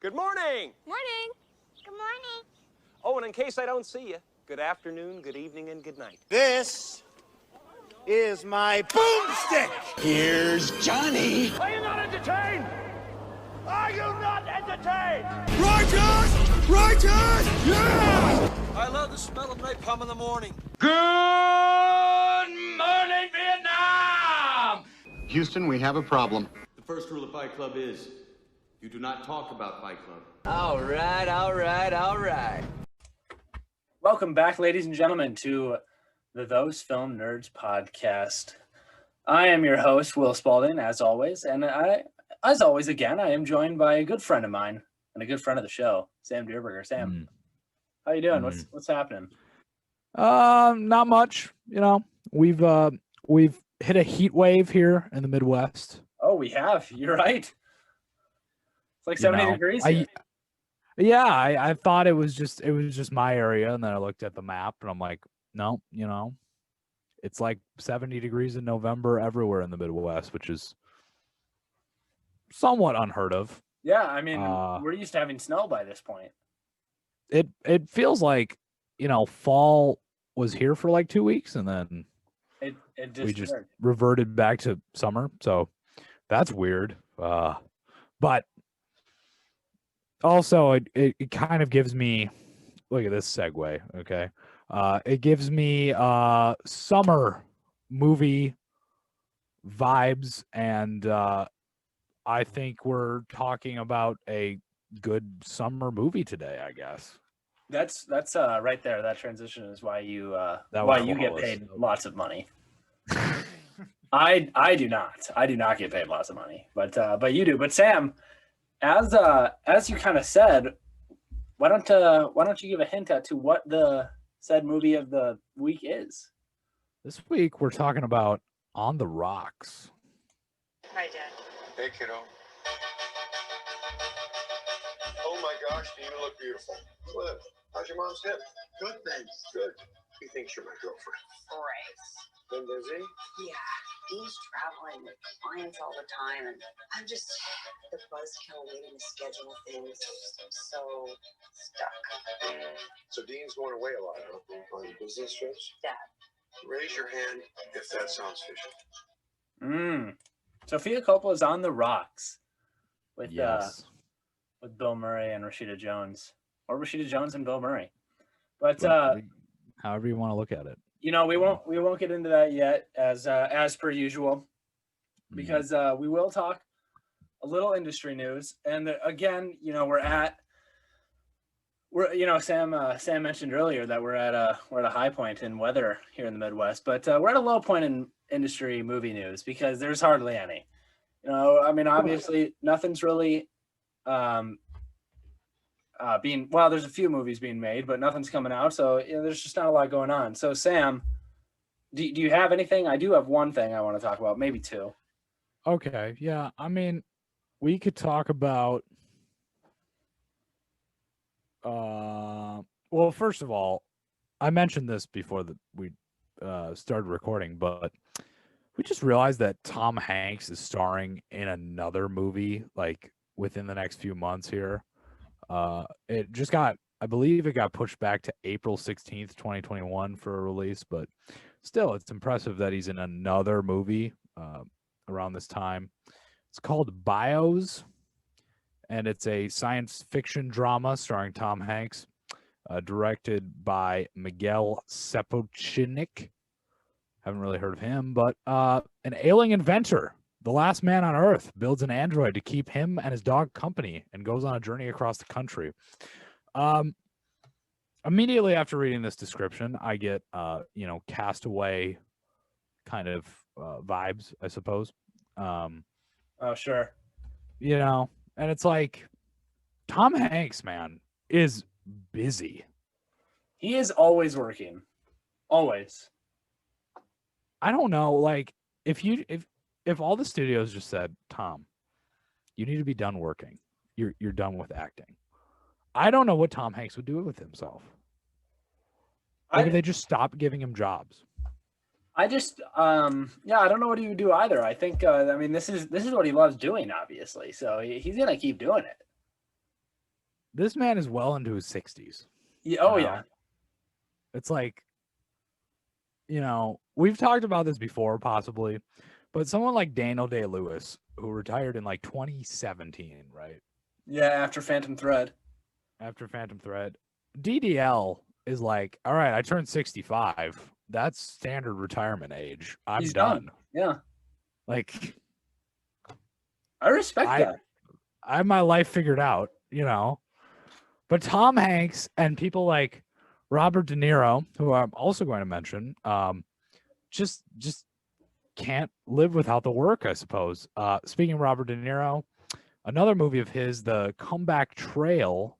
Good morning. Morning. Good morning. Oh, and in case I don't see you, good afternoon, good evening, and good night. This is my boomstick. Here's Johnny. Are you not entertained? Are you not entertained? Righteous! Righteous! Yeah! I love the smell of napalm in the morning. Good morning, Vietnam! Houston, we have a problem. The first rule of Fight Club is you do not talk about Fight Club. All right. Welcome back, ladies and gentlemen, to the Those Film Nerds podcast. I am your host, Will Spalding, as always, and I am joined by a good friend of mine and a good friend of the show, Sam Dierberger. Sam, how you doing? What's happening? Not much. You know, we've hit a heat wave here in the Midwest. Oh, we have. You're right. It's like 70 degrees here. I thought it was just my area, and then I looked at the map, and I'm like, no, it's like 70 degrees in November everywhere in the Midwest, which is somewhat unheard of. Yeah, I mean, we're used to having snow by this point. It feels like, fall was here for like 2 weeks, and then we just reverted back to summer. So that's weird. But also it kind of gives me, look at this segue. Okay. It gives me summer movie vibes, and I think we're talking about a good summer movie today, I guess. That's right there. That transition is why you get paid lots of money. I do not. I do not get paid lots of money, but you do. But Sam, as you kind of said, why don't you give a hint as to what the said movie of the week is? This week we're talking about On the Rocks. Hi, Dad. Hey, kiddo. Oh my gosh, do you look beautiful? Cliff, how's your mom's hip? Good, thanks. Good. He thinks you're my girlfriend. Right. Been busy? Yeah. He's traveling with clients all the time, and I'm just the buzzkill waiting to schedule things. I'm so stuck. So Dean's going away a lot, huh? On business trips? Dad. Raise your hand if that sounds fishy. Sophia Coppola's On the Rocks with with Bill Murray and Rashida Jones, or Rashida Jones and Bill Murray. But however you want to look at it. we won't get into that yet, as per usual, because we will talk a little industry news. And again, Sam mentioned earlier that we're at a high point in weather here in the Midwest, but we're at a low point in industry movie news because there's hardly any. Obviously nothing's really there's a few movies being made, but nothing's coming out, so there's just not a lot going on. So Sam, do you have anything? I do have one thing I want to talk about, maybe two. Okay, yeah, we could talk about well, first of all, I mentioned this before that we started recording, but we just realized that Tom Hanks is starring in another movie like within the next few months here. I believe it got pushed back to April 16th, 2021 for a release, but still, it's impressive that he's in another movie around this time. It's called Bios, and it's a science fiction drama starring Tom Hanks, directed by Miguel Sapochnik. Haven't really heard of him, but an ailing inventor, the last man on Earth, builds an android to keep him and his dog company and goes on a journey across the country. Immediately after reading this description, I get, Castaway kind of vibes, I suppose. Oh, sure. And it's like Tom Hanks, man, is busy. He is always working. Always. I don't know, like if all the studios just said, Tom, you need to be done working. You're done with acting. I don't know what Tom Hanks would do with himself. Like if they just stopped giving him jobs. I just I don't know what he would do either. I think this is what he loves doing, obviously. So he's gonna keep doing it. this man is well into his 60s. Yeah, oh you know? yeah. It's like, we've talked about this before, possibly, but someone like Daniel Day-Lewis, who retired in like 2017, right? Yeah, after Phantom Thread. DDL is like, all right, I turned 65. That's standard retirement age. I'm done. Yeah. Like, I respect that. I have my life figured out, But Tom Hanks and people like Robert De Niro, who I'm also going to mention, just can't live without the work, I suppose. Speaking of Robert De Niro, another movie of his, The Comeback Trail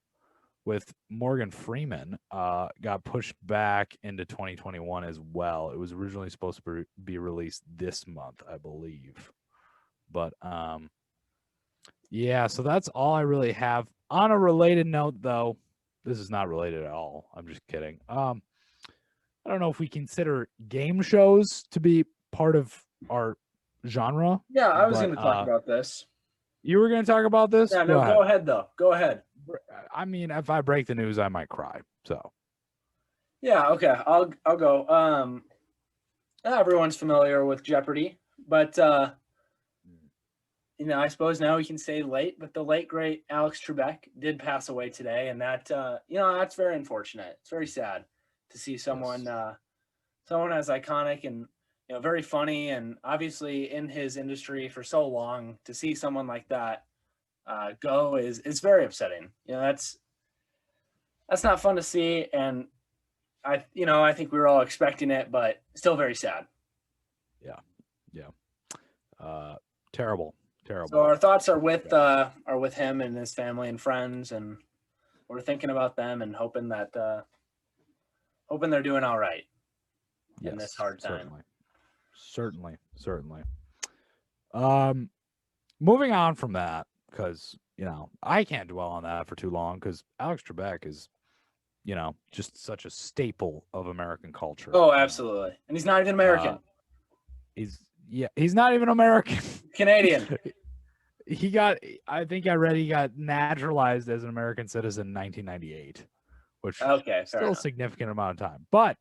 with Morgan Freeman, got pushed back into 2021 as well. It was originally supposed to be released this month, I believe. But yeah, so that's all I really have. On a related note, though, this is not related at all. I'm just kidding. I don't know if we consider game shows to be part of our genre. Yeah, I was going to talk about this. You were going to talk about this? Yeah, no, go ahead, though. Go ahead. I mean, if I break the news, I might cry. So. Yeah, okay. I'll go. Everyone's familiar with Jeopardy, but I suppose now we can say late, but the late great Alex Trebek did pass away today, and that that's very unfortunate. It's very sad to see someone someone as iconic and very funny, and obviously in his industry for so long, to see someone like that go is very upsetting. That's not fun to see, and I think we were all expecting it, but still very sad. Yeah. Terrible. So our thoughts are with him and his family and friends, and we're thinking about them and hoping that hoping they're doing all right in this hard time. Certainly. Moving on from that, because I can't dwell on that for too long, because Alex Trebek is just such a staple of American culture. Oh, absolutely. And he's not even American. He's not even American. Canadian. I think I read he got naturalized as an American citizen in 1998, which still a significant amount of time. But,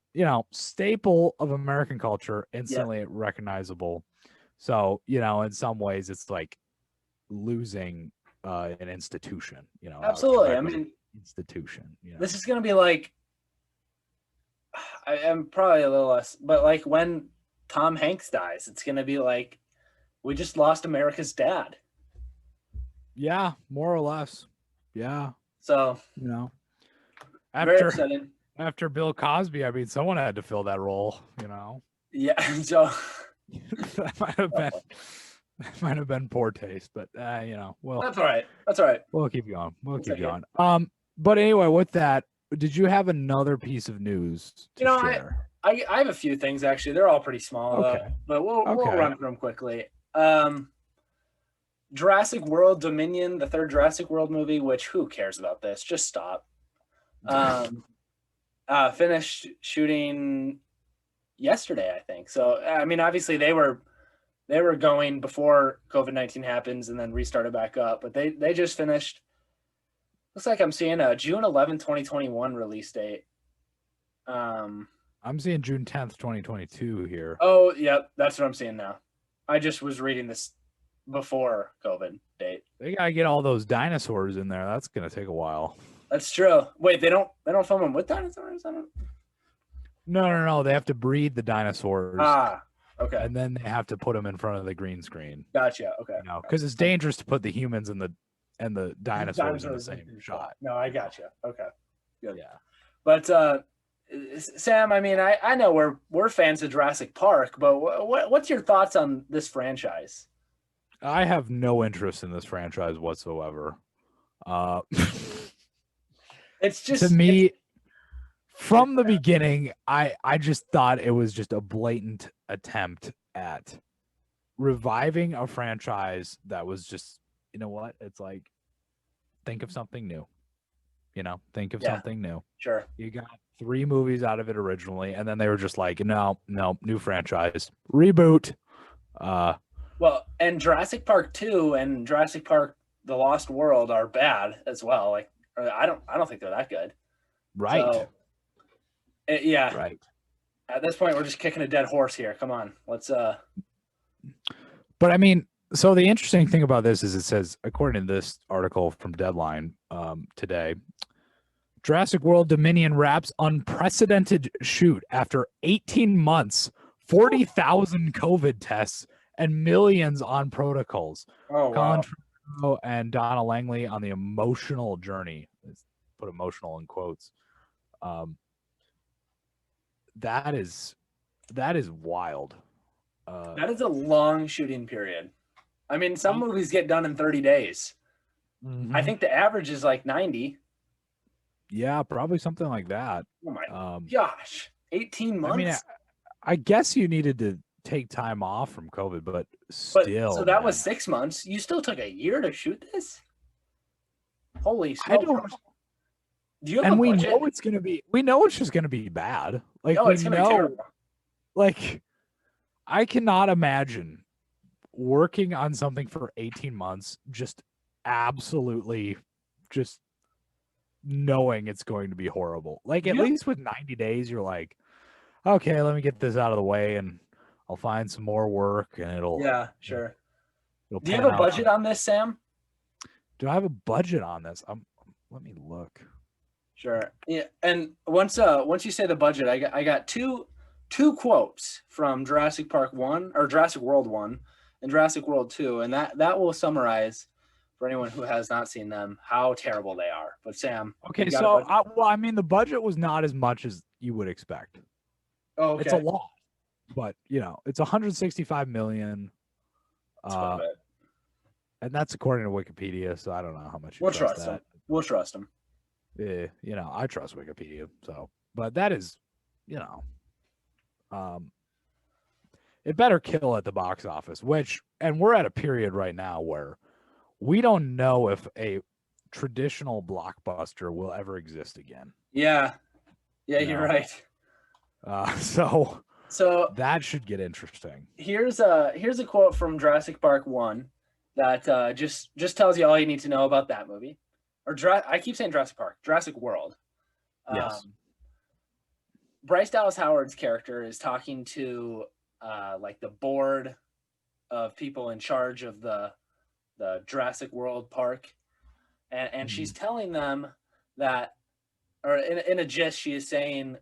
staple of American culture, instantly recognizable. So, in some ways it's like losing an institution, Absolutely. I mean, institution. This is going to be like, I'm probably a little less, but like when Tom Hanks dies, it's going to be like, we just lost America's dad. Yeah, more or less. Yeah. So, after Bill Cosby, I mean, someone had to fill that role, Yeah. So that might have been poor taste, but well, that's all right. That's all right. We'll keep going. Going. But anyway, with that, did you have another piece of news to share? I have a few things actually. They're all pretty small though, but we'll run through them quickly. Jurassic World Dominion, the third Jurassic World movie, which who cares about this? Just stop. Finished shooting yesterday, I think. So I mean, obviously they were going before COVID-19 happens and then restarted back up, but they just finished. Looks like I'm seeing a June 11, 2021 release date. I'm seeing June 10th, 2022 here. Oh, yep, that's what I'm seeing now. I just was reading this before COVID date. They gotta get all those dinosaurs in there. That's gonna take a while. That's true. Wait, they don't film them with dinosaurs? No. They have to breed the dinosaurs. Ah, okay. And then they have to put them in front of the green screen. Gotcha. Okay. Because it's dangerous to put the humans and the dinosaurs in the same shot. No, I gotcha. Okay. Good. Yeah. But Sam, I mean, I know we're fans of Jurassic Park, but what's your thoughts on this franchise? I have no interest in this franchise whatsoever. It's just to me, from the beginning, I just thought it was just a blatant attempt at reviving a franchise that was just, what? It's like, think of something new. Think of something new. Sure. You got 3 movies out of it originally, and then they were just like, no, new franchise, reboot. Well, and Jurassic Park 2 and Jurassic Park: The Lost World are bad as well. Like, Or I don't think they're that good. Right. So, yeah. Right. At this point, we're just kicking a dead horse here. Come on, let's. But I mean, so the interesting thing about this is it says, according to this article from Deadline today, Jurassic World Dominion wraps unprecedented shoot after 18 months, 40,000 COVID tests, and millions on protocols. Oh, Colin wow. Trevorrow and Donna Langley on the emotional journey. Let's put emotional in quotes. That is wild. That is a long shooting period. I mean, some movies get done in 30 days. Mhm. I think the average is like 90. Yeah, probably something like that. Oh my gosh, 18 months. I mean, I guess you needed to take time off from COVID, but still. So that was 6 months. You still took a year to shoot this? Holy smokes. Do you have and a we budget? know it's gonna be. We know it's just gonna be bad. Like No, we it's gonna be know. terrible. Like, I cannot imagine working on something for 18 months, just absolutely, just knowing it's going to be horrible. Like at least with 90 days, you're like, okay, let me get this out of the way, and I'll find some more work, and it'll. Yeah, sure. It'll Do you pan have a out. budget on this, Sam? Do I have a budget on this? Let me look. Sure. Yeah, and once you say the budget, I got two quotes from Jurassic Park 1 or Jurassic World 1 and Jurassic World 2, and that will summarize for anyone who has not seen them how terrible they are. But Sam, Okay, you got a so budget? I mean, the budget was not as much as you would expect. Oh, okay. It's a lot, but it's 165 million. That's quite a bit. And that's according to Wikipedia, so I don't know how much you We'll trust trust that. them. We'll trust them. Yeah, I trust Wikipedia. So, but that is, it better kill at the box office. And we're at a period right now where we don't know if a traditional blockbuster will ever exist again. Yeah, you're right. So that should get interesting. Here's a quote from Jurassic Park 1 that just tells you all you need to know about that movie. I keep saying Jurassic Park, Jurassic World. Yes. Bryce Dallas Howard's character is talking to like the board of people in charge of the Jurassic World Park, and she's telling them that, or in a gist, she is saying,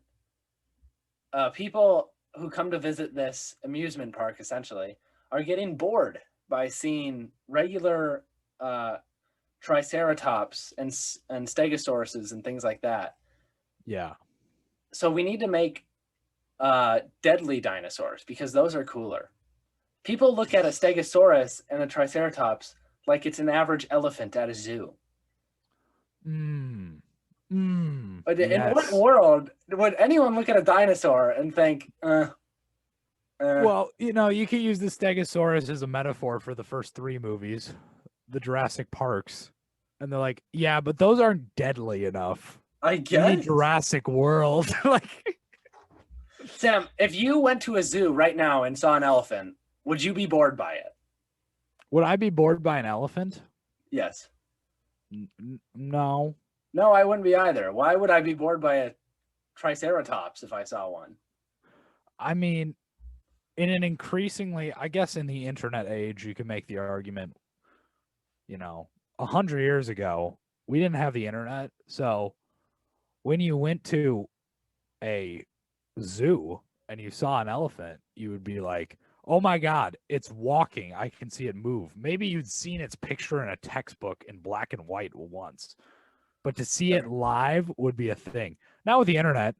people who come to visit this amusement park essentially are getting bored by seeing regular triceratops and stegosauruses and things like that. Yeah. So we need to make deadly dinosaurs because those are cooler. People look at a stegosaurus and a triceratops like it's an average elephant at a zoo. But in what world would anyone look at a dinosaur and think, Well, you could use the Stegosaurus as a metaphor for the first 3 movies, the Jurassic Parks. And they're like, yeah, but those aren't deadly enough. I You guess. need Jurassic World. Like, Sam, if you went to a zoo right now and saw an elephant, would you be bored by it? would I be bored by an elephant? Yes. No. No, I wouldn't be either. Why would I be bored by a triceratops if I saw one? I mean, in an increasingly, I guess in the internet age, you can make the argument, 100 years ago, we didn't have the internet. So when you went to a zoo and you saw an elephant, you would be like, oh my God, it's walking. I can see it move. Maybe you'd seen its picture in a textbook in black and white once, but to see it live would be a thing. Now with the internet,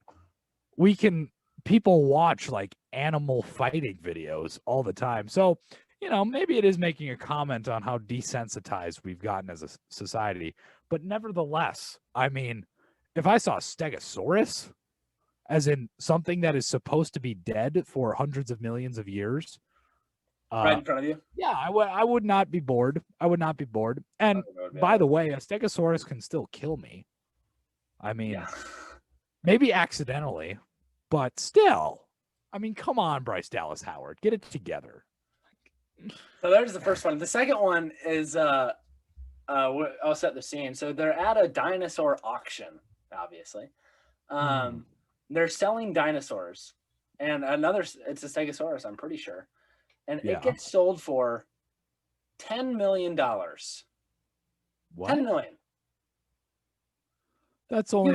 people watch like animal fighting videos all the time. So, maybe it is making a comment on how desensitized we've gotten as a society. But nevertheless, I mean, if I saw a Stegosaurus, as in something that is supposed to be dead for hundreds of millions of years, Right in front of you? yeah, I would not be bored. I would not be bored. And by the way, a Stegosaurus can still kill me. I mean, maybe accidentally, but still. I mean, come on, Bryce Dallas Howard, get it together. So there's the first one. The second one is I'll set the scene. So they're at a dinosaur auction, obviously. They're selling dinosaurs, and it's a Stegosaurus, I'm pretty sure, and it gets sold for $10 million. What? 10 million. That's only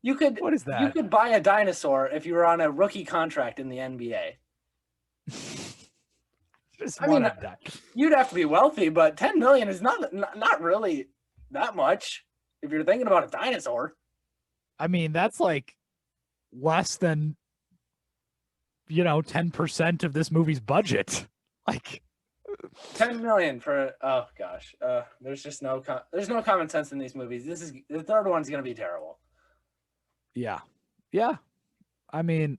you could. What is that? You could buy a dinosaur if you were on a rookie contract in the NBA. You'd have to be wealthy, but 10 million is not really that much if you're thinking about a dinosaur. I mean, that's like less than 10% of this movie's budget. Like 10 million for gosh. There's no common sense in these movies. The third one's gonna be terrible. Yeah. I mean,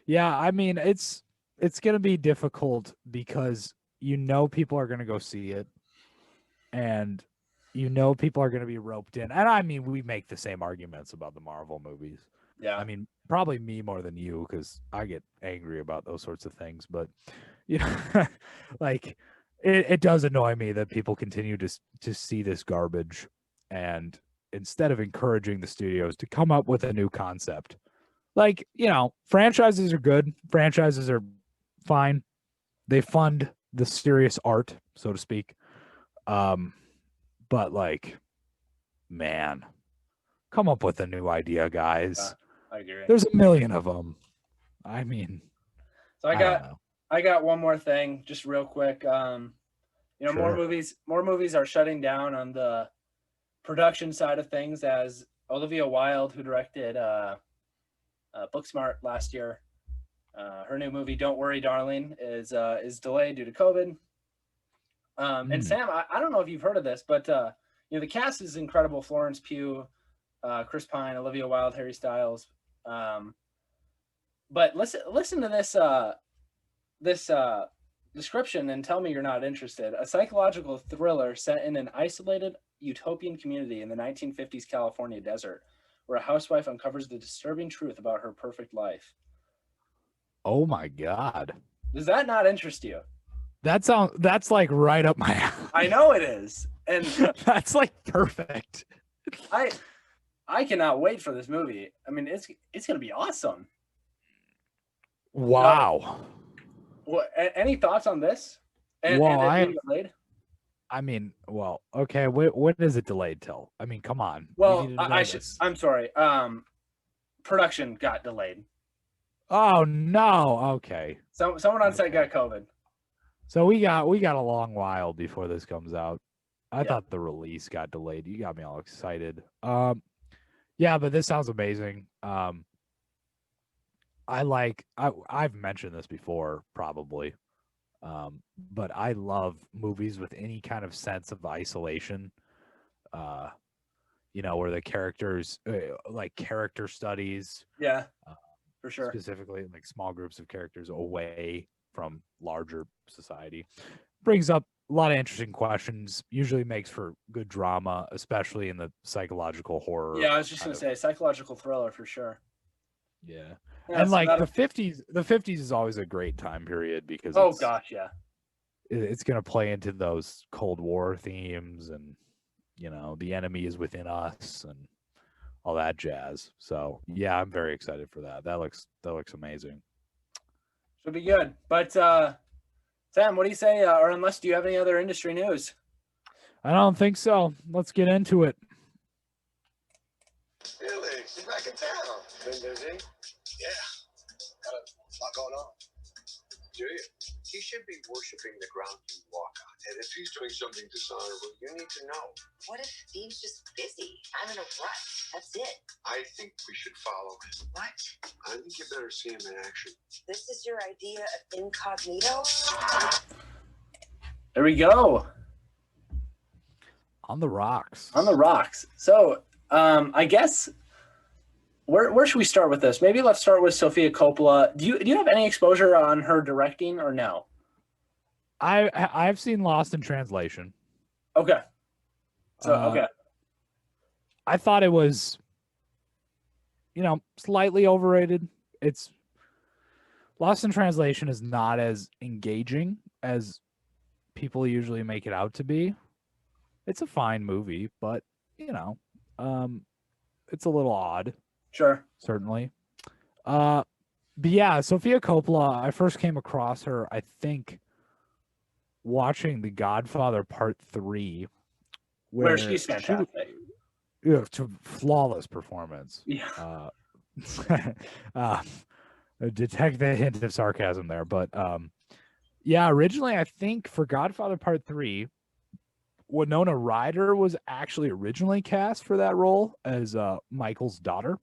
it's going to be difficult because people are going to go see it, and people are going to be roped in. And I mean, we make the same arguments about the Marvel movies. Yeah. I mean, probably me more than you, because I get angry about those sorts of things. But like it does annoy me that people continue to see this garbage, and instead of encouraging the studios to come up with a new concept. Like, franchises are good. Franchises are fine. They fund the serious art, so to speak. But like, man, come up with a new idea, guys. I agree. There's a million of them. I mean, so I got one more thing, just real quick. Sure. More movies are shutting down on the production side of things, as Olivia Wilde, who directed Booksmart last year, her new movie Don't Worry Darling is delayed due to COVID. And Sam, I don't know if you've heard of this, but the cast is incredible. Florence Pugh, Chris Pine, Olivia Wilde, Harry Styles. But listen to this description and tell me you're not interested. A psychological thriller set in an isolated utopian community in the 1950s California desert, where a housewife uncovers the disturbing truth about her perfect life. Oh my God. Does that not interest you? That's like right up my alley. I know it is. And that's like perfect. I cannot wait for this movie. I mean, it's going to be awesome. Wow. Any thoughts on this? And it being delayed? I mean, well, okay. When is it delayed till? I mean, come on. Well, I'm sorry. Production got delayed. Oh no. Okay. Someone on set got COVID. So we got a long while before this comes out. I thought the release got delayed. You got me all excited. Yeah, but this sounds amazing. I've mentioned this before, probably. But I love movies with any kind of sense of isolation, where the characters, like character studies. Yeah, for sure. Specifically, like small groups of characters away from larger society. Brings up a lot of interesting questions, usually makes for good drama, especially in the psychological horror. Yeah, I was just going to say psychological thriller for sure. Yeah. And like the 50s is always a great time period because it's going to play into those Cold War themes, and the enemy is within us and all that jazz. So yeah, I'm very excited for that. That looks amazing. Should be good. But Sam, what do you say? Or unless, do you have any other industry news? I don't think so. Let's get into it. Really? He's back in town. Been busy? Yeah. Got a lot going on. Do you? He should be worshiping the ground you walk on. And if he's doing something dishonorable, you need to know. What if Dean's just busy? I'm in a rut. That's it. I think we should follow him. What? I think you better see him in action. This is your idea of incognito? There we go. On the rocks. On the rocks. So, I guess where should we start with this? Maybe let's start with Sofia Coppola. Do you have any exposure on her directing or no? I've seen Lost in Translation. Okay. So okay. I thought it was, slightly overrated. It's Lost in Translation is not as engaging as people usually make it out to be. It's a fine movie, but it's a little odd, Sure. certainly. But yeah, Sofia Coppola, I first came across her, I think, watching The Godfather Part 3, Where she's fantastic. Flawless performance. Yeah. Detect the hint of sarcasm there, but yeah, originally I think for Godfather Part 3, Winona Ryder was actually originally cast for that role as Michael's daughter,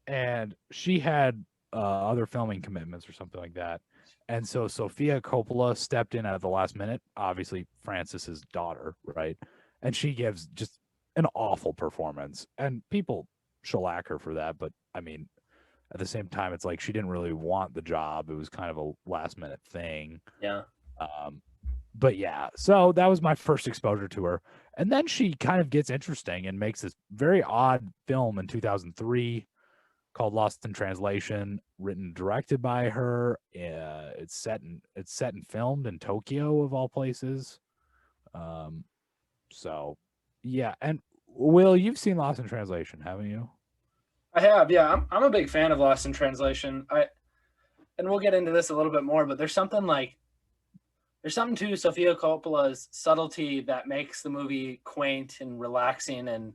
and she had other filming commitments or something like that, and so Sofia Coppola stepped in at the last minute, obviously Francis's daughter, right? And she gives just an awful performance, and people shellac her for that, but I mean, at the same time, it's like she didn't really want the job. It was kind of a last minute thing. Yeah. But yeah, so that was my first exposure to her. And then she kind of gets interesting and makes this very odd film in 2003 called Lost in Translation, written and directed by her. It's set and filmed in Tokyo, of all places. So yeah, and Will, you've seen Lost in Translation, haven't you? I have, yeah. I'm a big fan of Lost in Translation. And we'll get into this a little bit more, but there's something to Sofia Coppola's subtlety that makes the movie quaint and relaxing. And,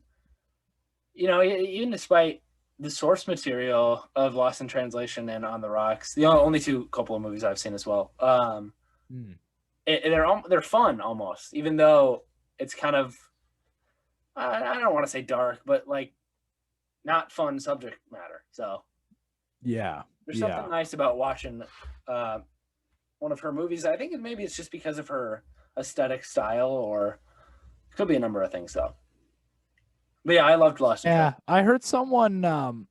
even despite the source material of Lost in Translation and On the Rocks, the only two Coppola movies I've seen as well, they're fun almost, even though it's kind of, I don't want to say dark, but like not fun subject matter. So yeah, there's something nice about watching one of her movies. I think maybe it's just because of her aesthetic style, or it could be a number of things though. But yeah, I loved Lost. Yeah, I heard someone,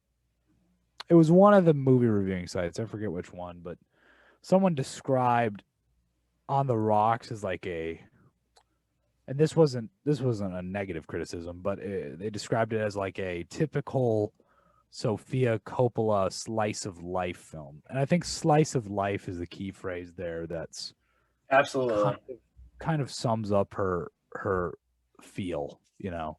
it was one of the movie reviewing sites, I forget which one, but someone described On the Rocks as like and this wasn't a negative criticism, but they described it as like a typical Sofia Coppola slice of life film. And I think slice of life is the key phrase there. That's absolutely kind of sums up her feel, yeah,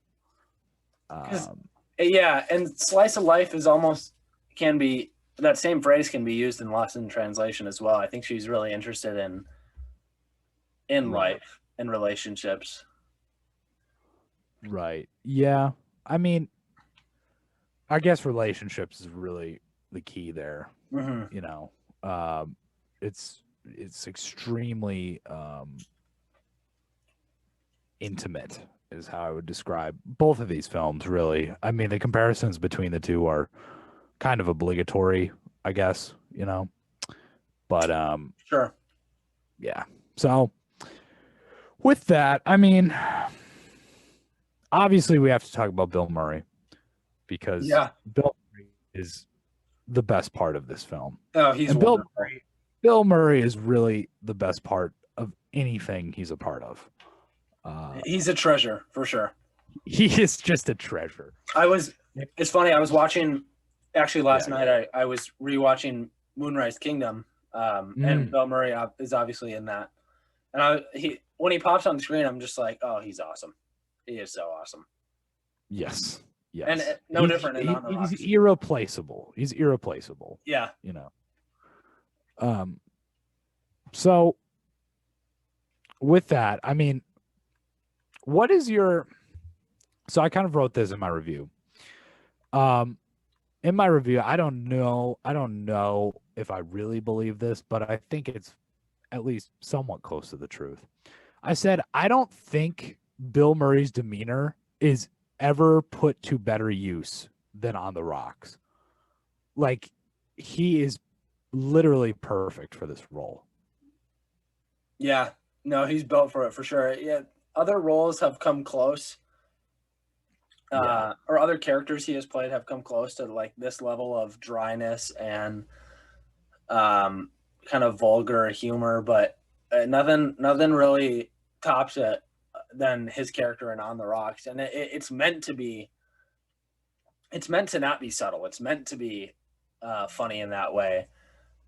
and slice of life is almost that same phrase can be used in Lost in Translation as well. I think she's really interested in life and relationships. Right. Yeah. I mean, I guess relationships is really the key there. Mm-hmm. It's extremely intimate is how I would describe both of these films, really. I mean, the comparisons between the two are kind of obligatory, I guess, but sure. Yeah. So with that, I mean, obviously we have to talk about Bill Murray, because Bill Murray is the best part of this film. Oh, he's Bill Murray is really the best part of anything he's a part of. He's a treasure for sure. He is just a treasure. It's funny. I was watching actually last night. I was rewatching Moonrise Kingdom, and Bill Murray is obviously in that. And when he pops on the screen, I'm just like, oh, he's awesome. He is so awesome. Yes. Yes. And no different in On the Rocks. He's irreplaceable. He's irreplaceable. Yeah. So with that, I mean, what is your, so I kind of wrote this in my review. In my review, I don't know if I really believe this, but I think it's at least somewhat close to the truth. I said, I don't think Bill Murray's demeanor is ever put to better use than On the Rocks. Like, he is literally perfect for this role. Yeah, no, he's built for it for sure. Yeah, other roles have come close, or other characters he has played have come close to like this level of dryness and kind of vulgar humor, but nothing really tops it than his character in On the Rocks. And it's meant to be. It's meant to not be subtle. It's meant to be funny in that way.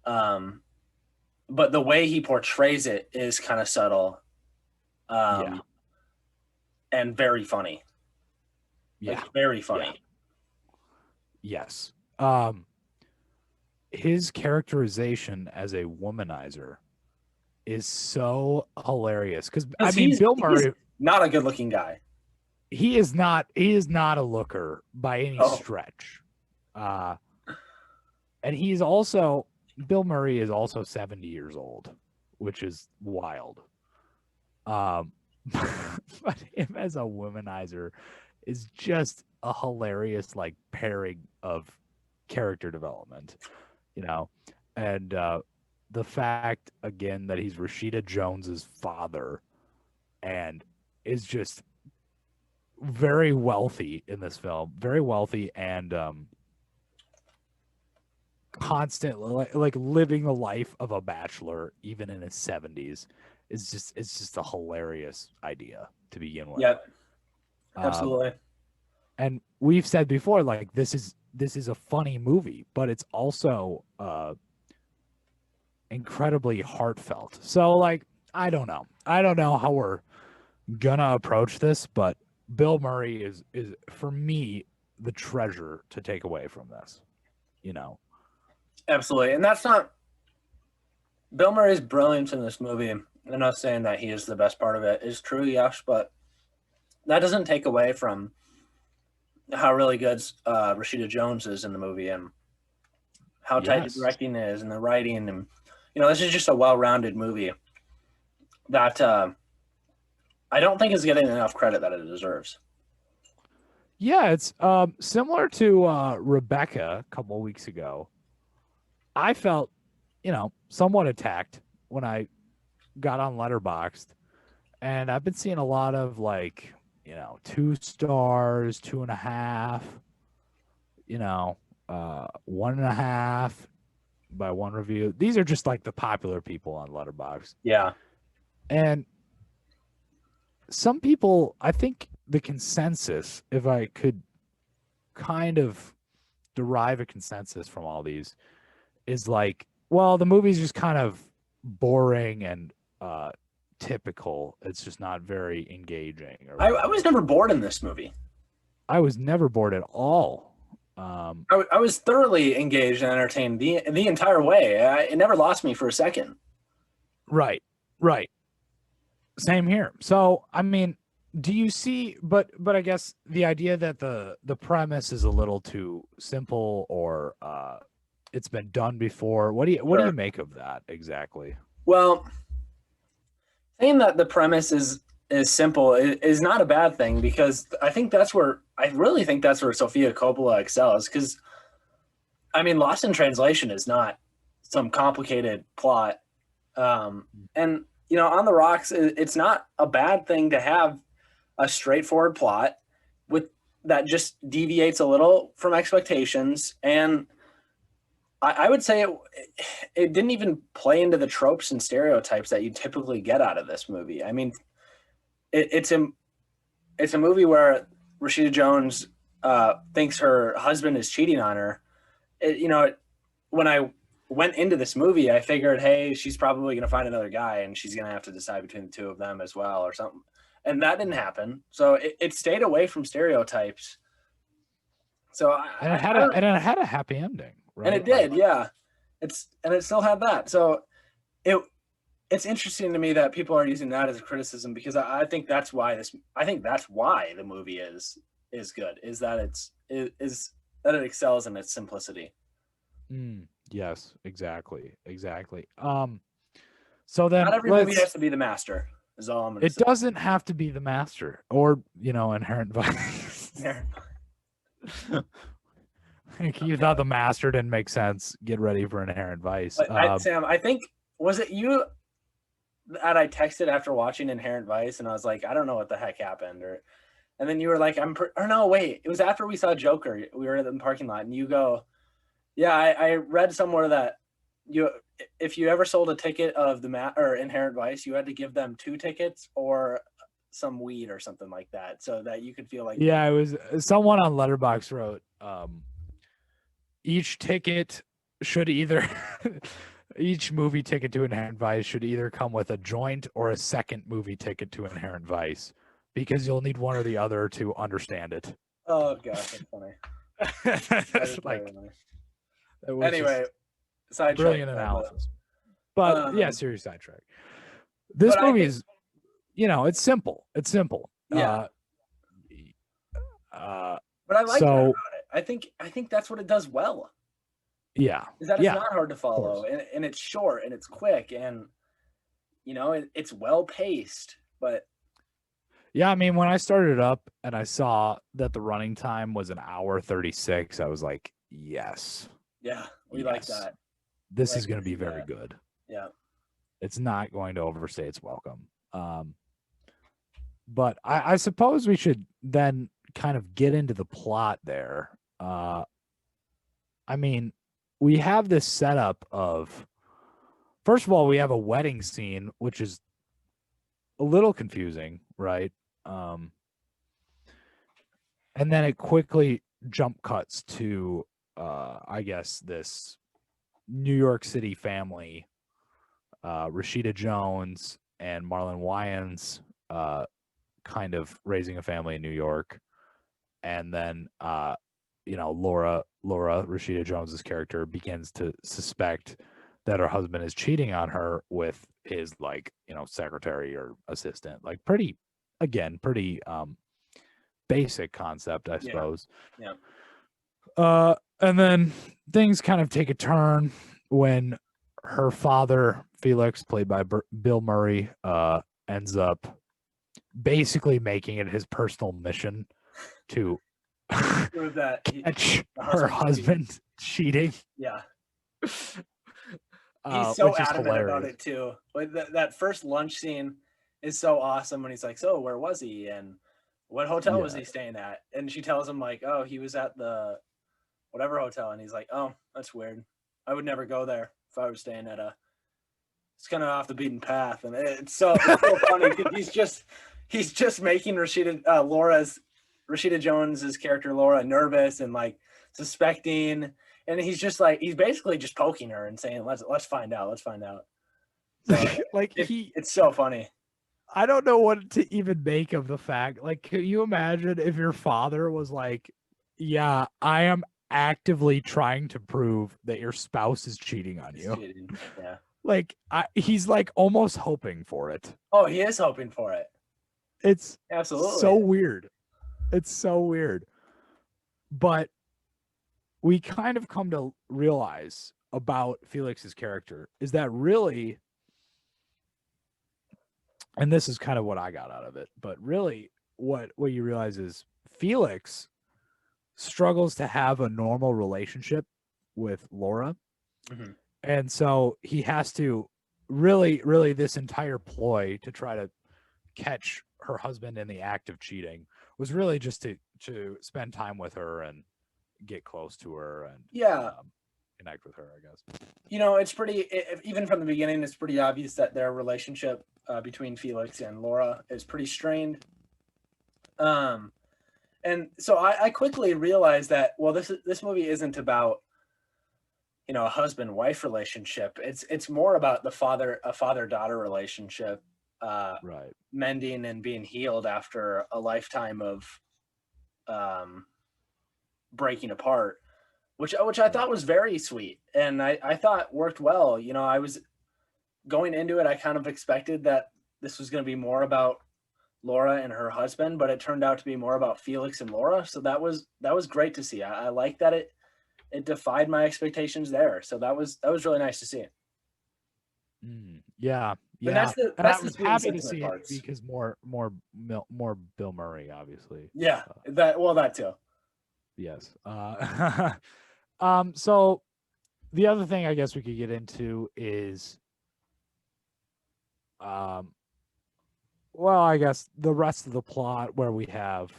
But the way he portrays it is kind of subtle. and very funny. Yeah, like, very funny. Yeah. Yes. His characterization as a womanizer is so hilarious because I mean, Bill Murray, not a good-looking guy. He is not a looker by any stretch. And he's also Bill Murray is also 70 years old, which is wild. But him as a womanizer is just a hilarious like pairing of character development, and the fact again that he's Rashida Jones's father and is just very wealthy in this film, very wealthy and constant like living the life of a bachelor even in his 70s is just a hilarious idea to begin with. Yep. Absolutely. And we've said before, like this is a funny movie, but it's also incredibly heartfelt. So like I don't know how we're gonna approach this, but Bill Murray is for me the treasure to take away from this, Absolutely. And that's not Bill Murray's brilliance in this movie. I'm not saying that he is the best part of it. Is true, yes, but that doesn't take away from how really good Rashida Jones is in the movie and how tight the directing is and the writing. And, this is just a well-rounded movie that I don't think is getting enough credit that it deserves. Yeah, it's similar to Rebecca a couple of weeks ago. I felt, somewhat attacked when I got on Letterboxd, and I've been seeing a lot of 2 stars, 2.5, 1.5 by one review. These are just like the popular people on Letterboxd. Yeah. And some people, I think the consensus, if I could kind of derive a consensus from all these, is like, well, the movie's just kind of boring and typical. It's just not very engaging. I was never bored in this movie. I was never bored at all. I was thoroughly engaged and entertained the entire way. It never lost me for a second. Right. Same here. So, I mean, do you see? But I guess the idea that the premise is a little too simple, or it's been done before. What do you make of that exactly? Well, saying that the premise is simple is not a bad thing, because I really think that's where Sofia Coppola excels. Because, I mean, Lost in Translation is not some complicated plot, and On the Rocks, it's not a bad thing to have a straightforward plot with that just deviates a little from expectations. And I would say it didn't even play into the tropes and stereotypes that you typically get out of this movie. I mean, it's a movie where Rashida Jones thinks her husband is cheating on her. When I went into this movie, I figured, hey, she's probably going to find another guy and she's going to have to decide between the two of them as well or something. And that didn't happen. So it stayed away from stereotypes. So it had a happy ending, right? And it did, yeah. It still had that. So it's interesting to me that people are using that as a criticism, because I think that's why the movie is good, is that it excels in its simplicity. Yes, exactly. So then not every movie has to be the master, is all I'm going to say. It doesn't have to be the master or, Inherent Vice. You thought the master didn't make sense. Get ready for Inherent Vice. Sam, I think, was it you that I texted after watching Inherent Vice and I was like, I don't know what the heck happened, and then you were like, it was after we saw Joker. We were in the parking lot and you go, yeah, I read somewhere that if you ever sold a ticket of or Inherent Vice, you had to give them 2 tickets or some weed or something like that, so that you could feel like. Yeah, it was someone on Letterboxd wrote, each ticket should either each movie ticket to Inherent Vice should either come with a joint or a second movie ticket to Inherent Vice, because you'll need one or the other to understand it. Oh gosh, that's funny. It's like, it was anyway, just sidetrack. brilliant analysis. But yeah, serious sidetrack. This but I movie think- is, you know, it's simple. It's simple. Yeah. But I like that about it. I think that's what it does well. Yeah. Is that it's Yeah, not hard to of follow, course. and it's short and it's quick, and you know it's well paced. But Yeah, I mean, when I started up and I saw that the running time was an hour 36, I was like, yes, yeah, we like Yes. that. this Like is going to to be see very that. good. Yeah. It's not going to overstay its welcome. But I suppose we should then kind of get into the plot there. I mean, we have this setup of, first of all, we have a wedding scene, which is a little confusing, right? And then it quickly jump cuts to, I guess, this New York City family, Rashida Jones and Marlon Wayans, kind of raising a family in New York. And then, you know, Laura, Rashida Jones's character, begins to suspect that her husband is cheating on her with his, like, you know, secretary or assistant. Like, pretty basic concept, I suppose. Yeah. And then things kind of take a turn when her father, Felix, played by Bill Murray, ends up basically making it his personal mission to Prove that catch the her husband husband cheating. Yeah. He's so which is adamant about hilarious. it too. Like that first lunch scene is so awesome when he's like, "So where was he and what hotel was Yeah. he staying at?" And she tells him like, "Oh, he was at the whatever hotel," and he's like, "Oh, that's weird. I would never go there if I was staying at a." It's kind of off the beaten path, and it's so funny because he's just making Rashida Jones's character Laura nervous and like suspecting. And he's basically just poking her and saying, let's find out. So, Like, it's so funny. I don't know what to even make of the fact. Like, can you imagine if your father was like, yeah, I am actively trying to prove that your spouse is cheating on you. Cheating. Yeah. Like, he's like almost hoping for it. Oh, he is hoping for it. It's Absolutely so weird. It's so weird. But we kind of come to realize about Felix's character is that really, and this is kind of what I got out of it, but really what you realize is Felix struggles to have a normal relationship with Laura. Mhm. And so he has to really this entire ploy to try to catch her husband in the act of cheating was really just to spend time with her and get close to her and connect with her, I guess. You know, it's even from the beginning, it's pretty obvious that their relationship between Felix and Laura is pretty strained. And so I quickly realized that, well, this movie isn't about, you know, a husband-wife relationship. It's more about a father-daughter relationship, Right. mending and being healed after a lifetime of breaking apart, which I thought was very sweet, and I thought worked well. You know, I was going into it, I kind of expected that this was going to be more about Laura and her husband, but it turned out to be more about Felix and Laura. So that was great to see. I like that it defied my expectations there. So that was really nice to see. Yeah. And Yeah. that's I the was sweet happy to sentiment see parts. it because more Bill Murray, obviously. Yeah, that too. Yes. So the other thing I guess we could get into is, well, I guess the rest of the plot, where we have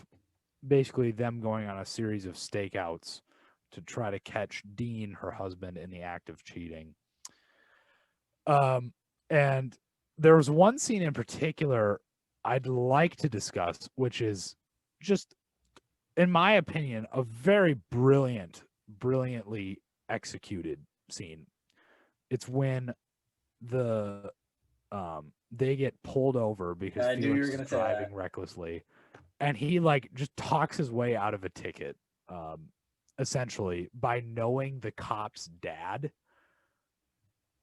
basically them going on a series of stakeouts to try to catch Dean, her husband, in the act of cheating. And there was one scene in particular I'd like to discuss, which is just, in my opinion, a very brilliantly executed scene. It's when the they get pulled over because I knew you Felix were gonna is say that. driving recklessly, and he like just talks his way out of a ticket, essentially by knowing the cop's dad.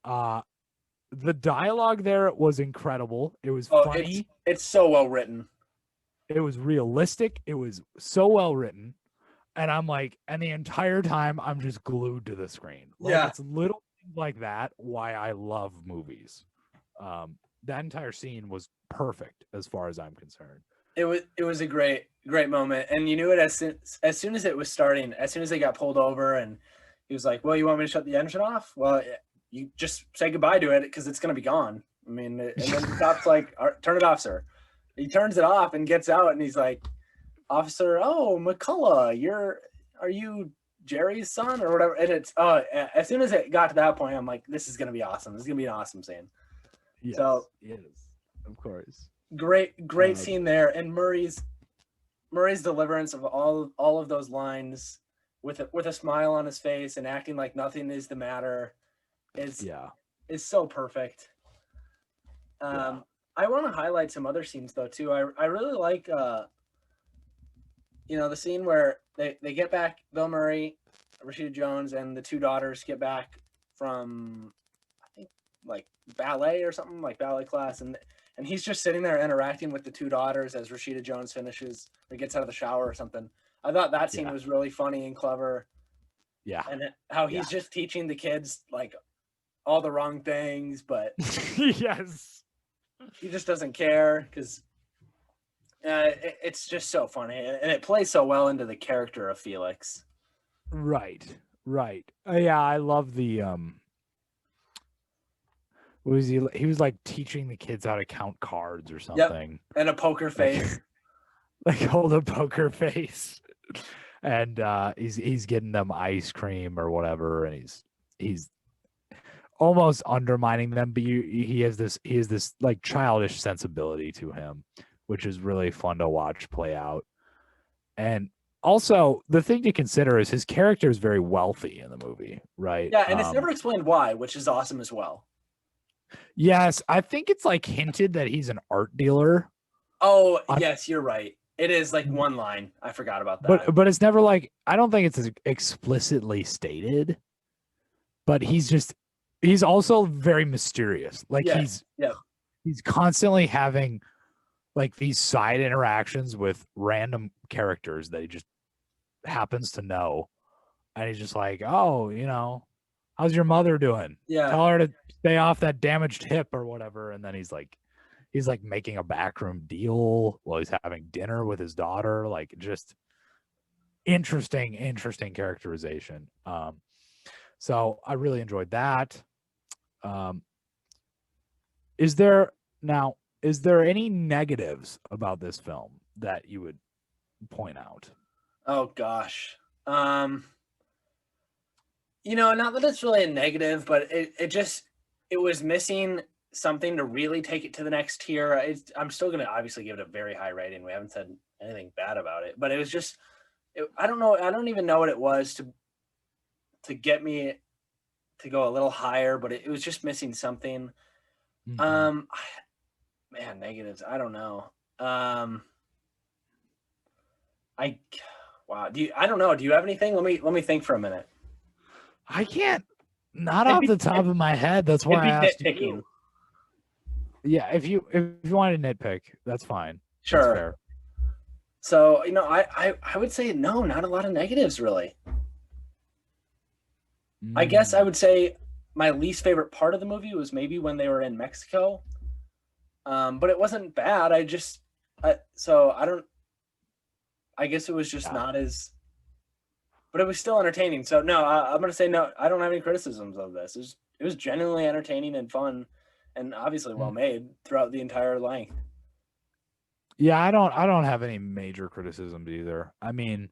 The dialogue there was incredible. It was funny. It's so well written. It was realistic. It was so well written. And I'm like, and the entire time I'm just glued to the screen. Like, Yeah. it's little things like that why I love movies. That entire scene was perfect as far as I'm concerned. It was a great moment, and you knew it as soon as it was starting. As soon as they got pulled over, and he was like, "Well, you want me to shut the engine off? Well, you just say goodbye to it because it's gonna be gone." I mean, and then the cop's like, "Turn it off, sir." He turns it off and gets out, and he's like, "Officer, oh, McCullough, are you Jerry's son or whatever?" And it's as soon as it got to that point, I'm like, "This is gonna be awesome. This is gonna be an awesome scene." Yes, So yes, of course. Great scene there, and Murray's deliverance of all of those lines with a smile on his face and acting like nothing is the matter is so perfect. I want to highlight some other scenes though too. I really like the scene where they get back, Bill Murray, Rashida Jones, and the two daughters get back from, I think, like ballet or something, like ballet class, and he's just sitting there interacting with the two daughters as Rashida Jones finishes or gets out of the shower or something. I thought that scene was really funny and clever. Yeah. And how he's just teaching the kids like all the wrong things, but yes, he just doesn't care because it's just so funny, and it plays so well into the character of Felix. Right. Yeah, I love the what was he was like teaching the kids how to count cards or something. Yep. And a poker face. Like hold a poker face. And he's getting them ice cream or whatever, and he's almost undermining them, but he has this like childish sensibility to him, which is really fun to watch play out. And also, the thing to consider is his character is very wealthy in the movie, right? Yeah, and it's never explained why, which is awesome as well. Yes, I think it's like hinted that he's an art dealer. Oh, yes, you're right. It is like one line. I forgot about that. But it's never like, I don't think it's explicitly stated. But he's also very mysterious. Like he's constantly having like these side interactions with random characters that he just happens to know. And he's just like, "Oh, how's your mother doing? Yeah. Tell her to stay off that damaged hip or whatever." And then he's like making a backroom deal while he's having dinner with his daughter. Like, just interesting characterization. So I really enjoyed that. Is there any negatives about this film that you would point out? Oh gosh. Not that it's really a negative, but it was missing something to really take it to the next tier. I'm still going to obviously give it a very high rating. We haven't said anything bad about it, but it was just, I don't know. I don't even know what it was to get me to go a little higher, but it was just missing something. Mm-hmm. Man, negatives. I don't know. Wow. I don't know. Do you have anything? Let me think for a minute. I can't. Not off the top of my head. That's why I asked you. Yeah, if you want to nitpick, that's fine. Sure. That's fair. So I would say no, not a lot of negatives really. I guess I would say my least favorite part of the movie was maybe when they were in Mexico, but it wasn't bad. I guess it was just not as. But it was still entertaining. So no, I'm gonna say no. I don't have any criticisms of this. It was genuinely entertaining and fun, and obviously well made throughout the entire length. Yeah, I don't have any major criticisms either. I mean,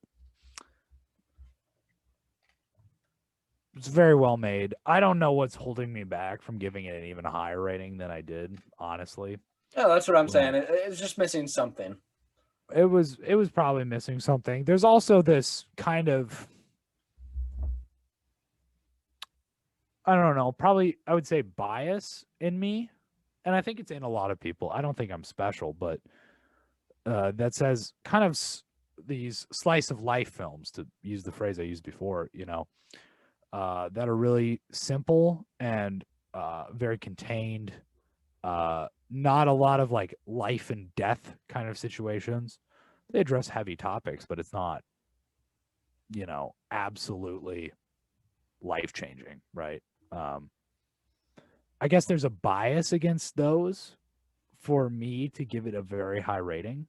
it's very well made. I don't know what's holding me back from giving it an even higher rating than I did, honestly. Yeah, that's what I'm saying. It was just missing something. It was probably missing something. There's also this kind of I don't know, probably I would say bias in me, and I think it's in a lot of people. I don't think I'm special, but that says kind of these slice of life films, to use the phrase I used before, that are really simple and very contained. Not a lot of like life and death kind of situations. They address heavy topics, but it's not, absolutely life changing, right? I guess there's a bias against those for me to give it a very high rating.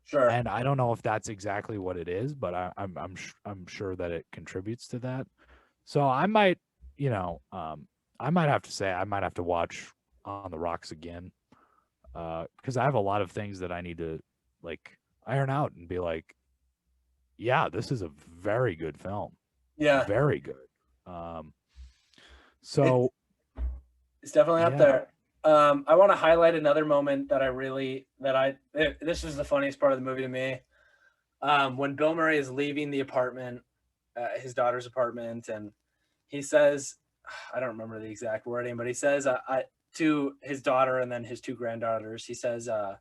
Sure. And I don't know if that's exactly what it is, but I'm sure that it contributes to that. So I might, I might have to say I might have to watch On the Rocks again, because I have a lot of things that I need to like iron out and be like, yeah, this is a very good film. Yeah. Very good. So it's definitely up there. I want to highlight another moment that this is the funniest part of the movie to me. When Bill Murray is leaving the apartment, his daughter's apartment, and he says, I don't remember the exact wording, but he says to his daughter and then his two granddaughters, he says, I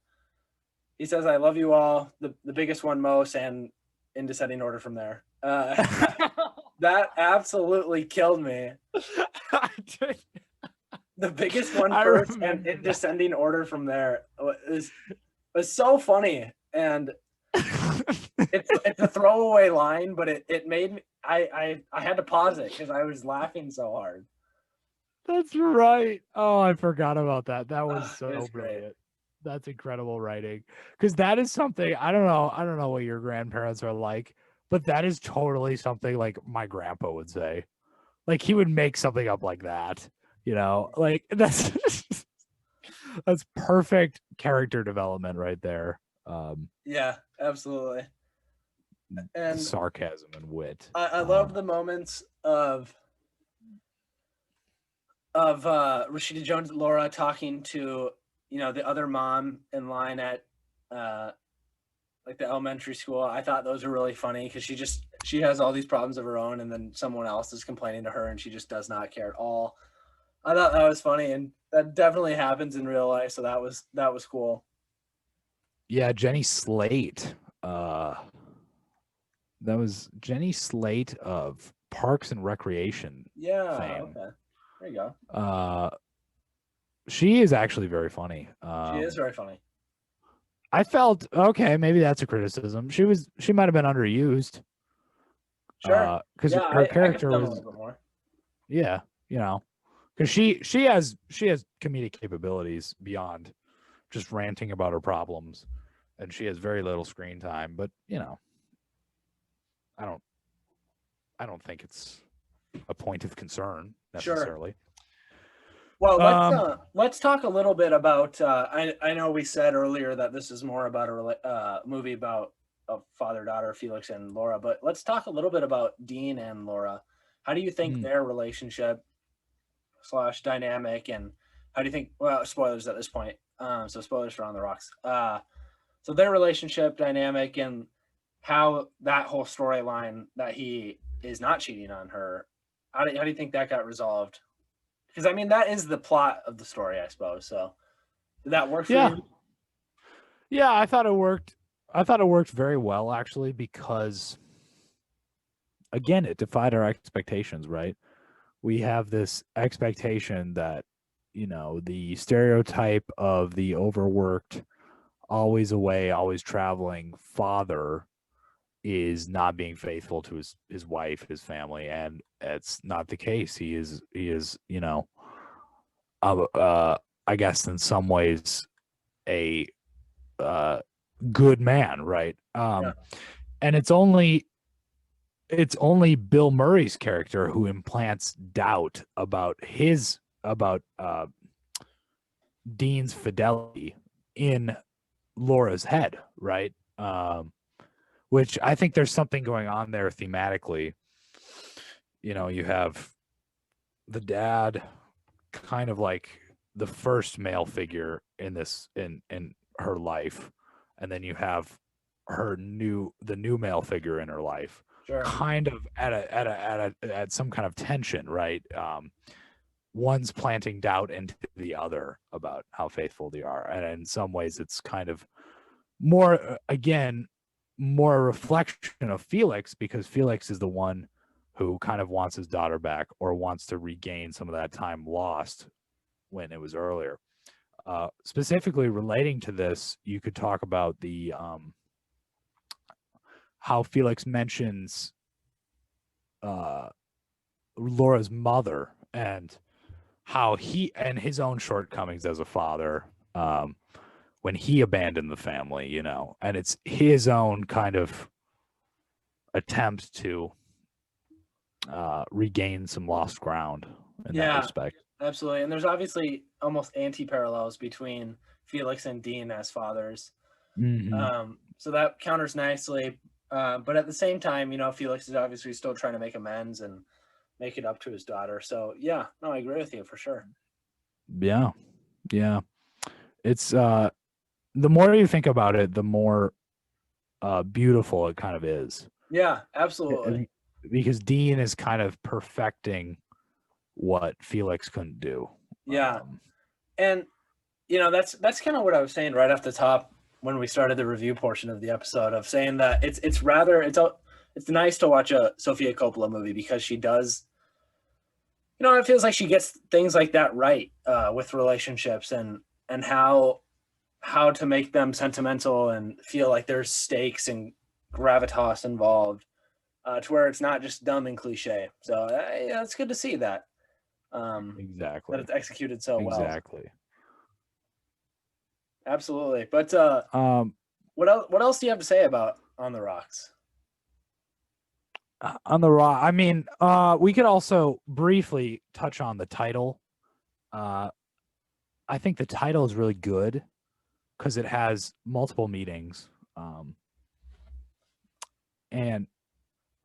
love you all, the biggest one most, and in descending order from there. That absolutely killed me. The biggest one first and in descending order from there was so funny, and it's a throwaway line, but it made me I had to pause it because I was laughing so hard. That's right. Oh, I forgot about that. That was so brilliant. Great. That's incredible writing, because that is something I don't know what your grandparents are like, but that is totally something like my grandpa would say. Like he would make something up like that. Like that's perfect character development right there. Yeah, absolutely. And sarcasm and wit. I love the moments of Rashida Jones, Laura talking to, the other mom in line at like the elementary school. I thought those were really funny because she has all these problems of her own, and then someone else is complaining to her and she just does not care at all. I thought that was funny, and that definitely happens in real life. So that was cool. Yeah, Jenny Slate. That was Jenny Slate of Parks and Recreation. Yeah. Fame. Okay. There you go. She is actually very funny. She is very funny. I felt okay. Maybe that's a criticism. She might have been underused. Sure. Because her character was a little bit more. Yeah, because she has comedic capabilities beyond just ranting about her problems, and she has very little screen time. But I don't think it's a point of concern necessarily. Sure. Well, let's talk a little bit about. I know we said earlier that this is more about a movie about a father-daughter, Felix and Laura, but let's talk a little bit about Dean and Laura. How do you think their relationship / dynamic, and how do you think? Well, spoilers at this point. So spoilers for On the Rocks. So their relationship dynamic and how that whole storyline that he is not cheating on her. How do you think that got resolved? Because that is the plot of the story, I suppose. So did that work for you? Yeah, I thought it worked. I thought it worked very well, actually, because again, it defied our expectations, right? We have this expectation that, the stereotype of the overworked, always away, always traveling father is not being faithful to his wife, his family, and it's not the case. He is, I guess in some ways a good man, right? And it's only Bill Murray's character who implants doubt about Dean's fidelity in Laura's head, right? Which I think there's something going on there thematically. You have the dad, kind of like the first male figure in her life, and then you have the new male figure in her life Sure. kind of at some kind of tension, right? One's planting doubt into the other about how faithful they are, and in some ways, it's kind of more more a reflection of Felix, because Felix is the one who kind of wants his daughter back, or wants to regain some of that time lost when it was earlier. Specifically relating to this, you could talk about the how Felix mentions Laura's mother, and how he and his own shortcomings as a father, when he abandoned the family, you know, and it's his own kind of attempt to regain some lost ground in that respect. Absolutely. And there's obviously almost anti-parallels between Felix and Dean as fathers. So that counters nicely. But at the same time, you know, Felix is obviously still trying to make amends and make it up to his daughter. So yeah, no, I agree with you for sure. Yeah. It's the more you think about it, the more beautiful it kind of is. Yeah, absolutely. Because Dean is kind of perfecting what Felix couldn't do. Yeah. And you know, that's kind of what I was saying right off the top when we started the review portion of the episode, of saying that it's nice to watch a Sofia Coppola movie, because she does, you know, it feels like she gets things like that right with relationships, and how to make them sentimental and feel like there's stakes and gravitas involved, to where it's not just dumb and cliche. So yeah, it's good to see that. Exactly. That it's executed so well. Exactly. Absolutely. But what else do you have to say about On the Rocks? On the Rock, I mean, we could also briefly touch on the title. I think the title is really good because it has multiple meanings. And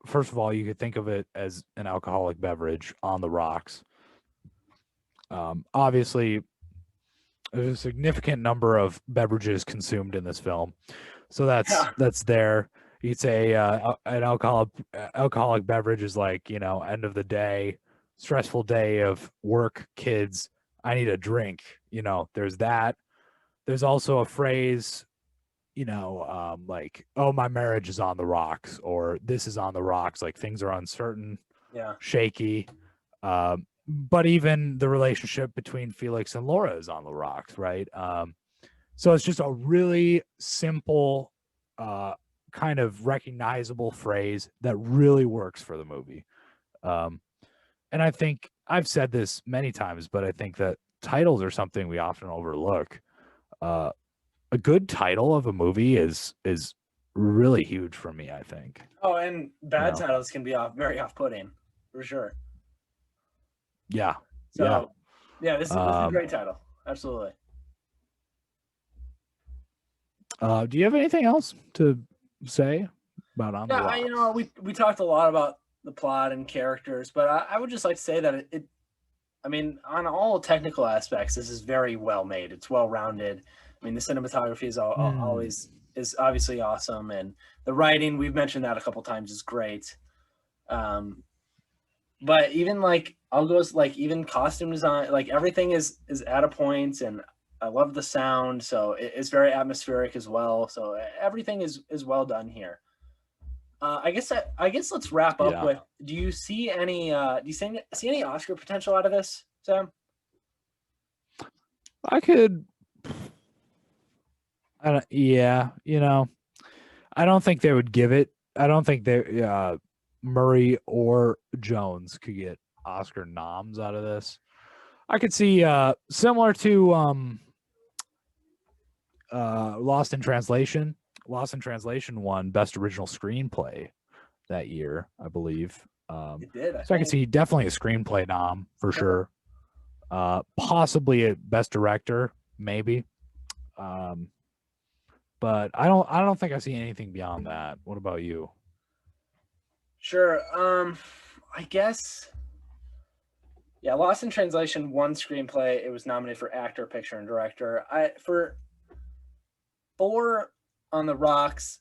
first of all, you could think of it as an alcoholic beverage, on the rocks. Obviously, there's a significant number of beverages consumed in this film, so that's there. You'd say an alcoholic beverage is like, you know, end of the day, stressful day of work, kids, I need a drink. You know, there's that. There's also a phrase, you know, like, oh, my marriage is on the rocks, or this is on the rocks, like things are uncertain, shaky. But even the relationship between Felix and Laura is on the rocks, right? So it's just a really simple, kind of recognizable phrase that really works for the movie. And I think I've said this many times, but I think that titles are something we often overlook. A good title of a movie is really huge for me, I think. Oh, and bad titles can be very off-putting, for sure. Yeah. So, yeah, this is a great title. Absolutely. Do you have anything else to say about On the Rocks? You know, we talked a lot about the plot and characters, but I would just like to say that I mean, on all technical aspects, this is very well made. It's well rounded. I mean, the cinematography is always obviously awesome, and the writing, we've mentioned that a couple times, is great. But even like even costume design, like everything is at a point, and I love the sound, so it's very atmospheric as well. So everything is well done here. I guess let's wrap up with, do you see any Oscar potential out of this, Sam? You know, I don't think they would give it. I don't think Murray or Jones could get Oscar noms out of this. I could see similar to Lost in Translation. Lost in Translation won Best Original Screenplay that year, I believe. It did. I could see definitely a screenplay nom for sure. Possibly a Best Director, maybe. But I don't think I see anything beyond that. What about you? Sure. I guess. Yeah, Lost in Translation won screenplay. It was nominated for actor, picture, and director. For On the Rocks,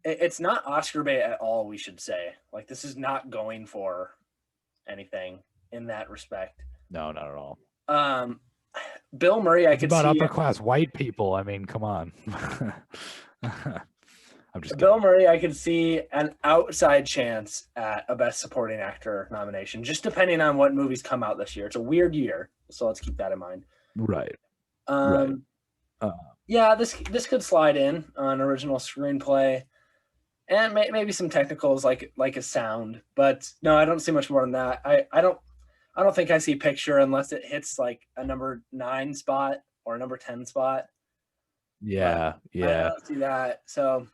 it's not Oscar bait at all, we should say. Like, this is not going for anything in that respect. No, not at all. Bill Murray, I It's could about see upper class white people. I mean, come on. I'm just Bill kidding. Murray, I could see an outside chance at a Best Supporting Actor nomination, just depending on what movies come out this year. It's a weird year, so let's keep that in mind. Right. Right. Yeah, this could slide in on original screenplay, and maybe some technicals like a sound. But no, I don't see much more than that. I don't think I see picture unless it hits like a number 9 spot or a number 10 spot. Yeah. I don't see that. So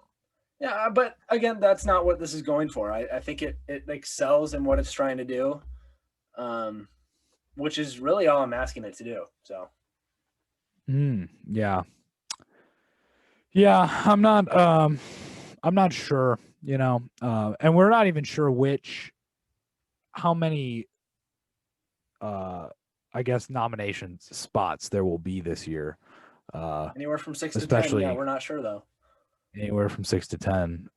yeah, but again, that's not what this is going for. I think it excels in what it's trying to do, which is really all I'm asking it to do. So. Yeah. Yeah, I'm not sure, you know, and we're not even sure how many, I guess, nominations spots there will be this year. Anywhere from 6 to 10. especially Yeah, we're not sure though. anywhere from 6 to 10.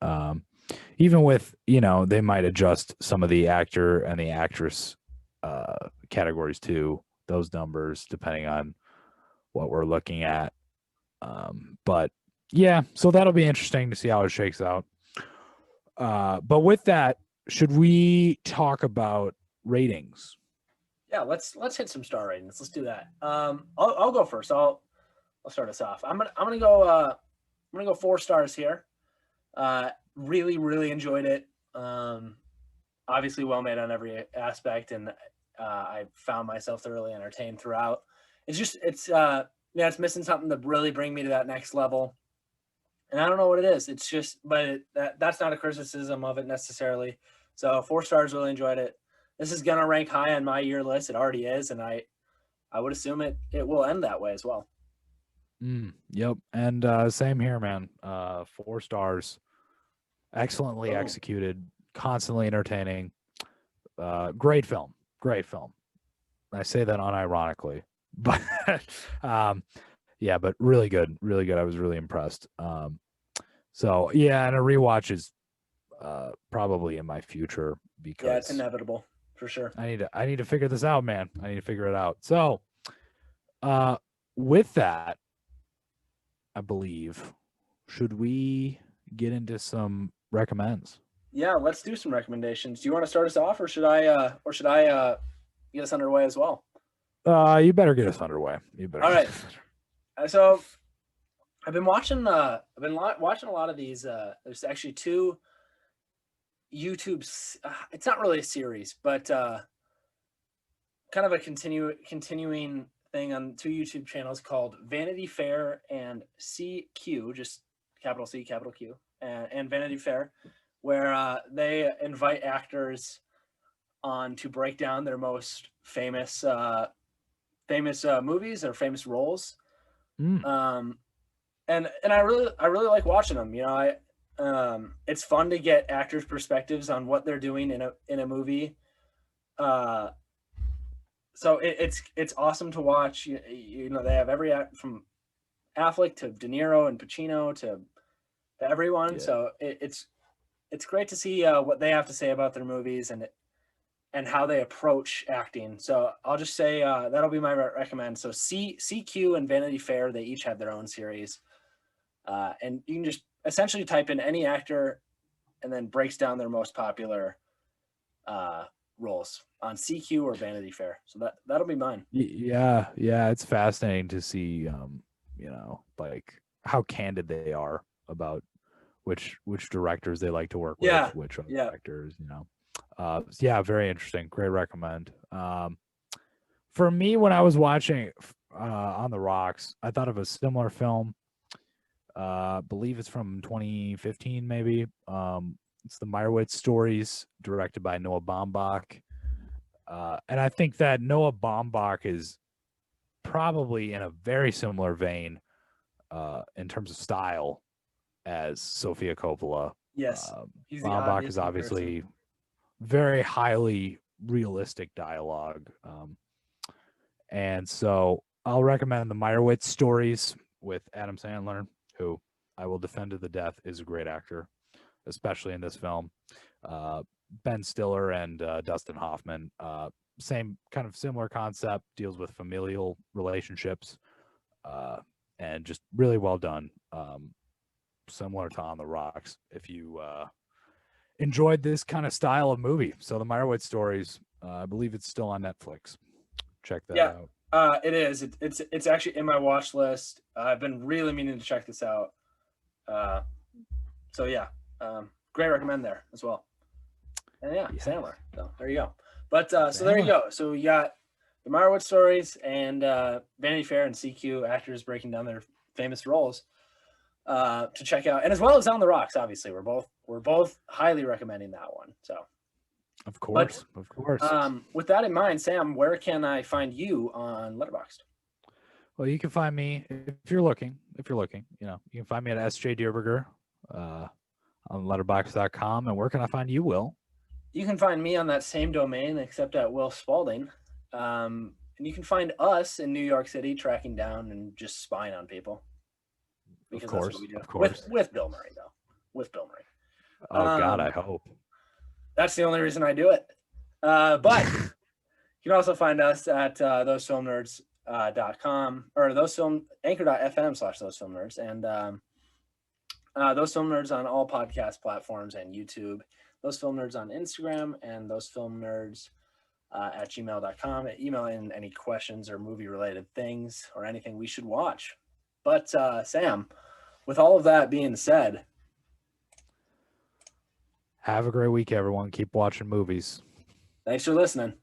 Even with, you know, they might adjust some of the actor and the actress categories to those numbers depending on what we're looking at. But yeah, so that'll be interesting to see how it shakes out. But with that, should we talk about ratings? Yeah, let's hit some star ratings. Let's do that. I'll go first. I'll start us off. I'm gonna go 4 stars here. Really enjoyed it. Obviously well made on every aspect, and I found myself thoroughly entertained throughout. It's missing something to really bring me to that next level, and I don't know what it is. It's just, but that's not a criticism of it necessarily. So 4 stars. Really enjoyed it. This is gonna rank high on my year list. It already is, and I would assume it will end that way as well. Yep. And same here, man. 4 stars. Excellently executed, constantly entertaining. Great film. I say that unironically, but yeah, but really good. I was really impressed. So yeah, and a rewatch is probably in my future because Yeah, it's inevitable for sure. I need to figure this out, man. I need to figure it out. So with that, I believe, should we get into some recommends? Yeah, let's do some recommendations. Do you want to start us off, or should I get us underway as well? You better get us underway. You better. All right. So I've been watching a lot of these. There's actually 2 YouTube's. It's not really a series, but kind of a continuing thing on 2 YouTube channels called Vanity Fair and CQ, just capital C, capital Q, and Vanity Fair, where they invite actors on to break down their most famous movies or famous roles. And I really like watching them. You know, it's fun to get actors' perspectives on what they're doing in a movie. So it's awesome to watch. You know, they have every act from Affleck to De Niro and Pacino to everyone. Yeah. So it's great to see what they have to say about their movies and how they approach acting. So I'll just say that'll be my recommend. So CQ and Vanity Fair, they each have their own series, and you can just essentially type in any actor, and then breaks down their most popular roles on CQ or Vanity Fair. So that'll be mine. Yeah, it's fascinating to see, you know, like how candid they are about which directors they like to work with, which other actors, you know. Yeah, very interesting. Great recommend. For me, when I was watching On the Rocks, I thought of a similar film. Believe it's from 2015, maybe. It's the Meyerowitz Stories, directed by Noah Baumbach. And I think that Noah Baumbach is probably in a very similar vein in terms of style as Sofia Coppola. Yes. Baumbach is obviously very highly realistic dialogue. And so I'll recommend the Meyerowitz Stories with Adam Sandler, who I will defend to the death is a great actor. especially in this film. Ben Stiller and Dustin Hoffman. Same kind of similar concept, deals with familial relationships, and just really well done. Similar to On the Rocks. If you enjoyed this kind of style of movie, so the Meyerowitz stories, I believe it's still on Netflix. Check that out. It is. It's actually in my watch list. I've been really meaning to check this out. So yeah, great recommend there as well. And yeah, Sandler. So there you go. But so there you go. So you got the Meyerowitz stories and Vanity Fair and CQ actors breaking down their famous roles to check out, and as well as On the Rocks. Obviously, we're both highly recommending that one. So. Of course. With that in mind, Sam, where can I find you on Letterboxd? Well, you can find me if you're looking. You can find me at sjdierberger on letterboxd.com. And where can I find you, Will? You can find me on that same domain, except at Will Spalding. And you can find us in New York City tracking down and just spying on people. Because that's what we do. Of course. With Bill Murray, though. With Bill Murray. Oh, God, I hope. That's the only reason I do it. But you can also find us at thosefilmnerds.com or anchor.fm/thosefilmnerds and Those Film Nerds on all podcast platforms and YouTube. Those Film Nerds on Instagram and thosefilmnerds at gmail.com. Email in any questions or movie-related things or anything we should watch. But Sam, with all of that being said, have a great week, everyone. Keep watching movies. Thanks for listening.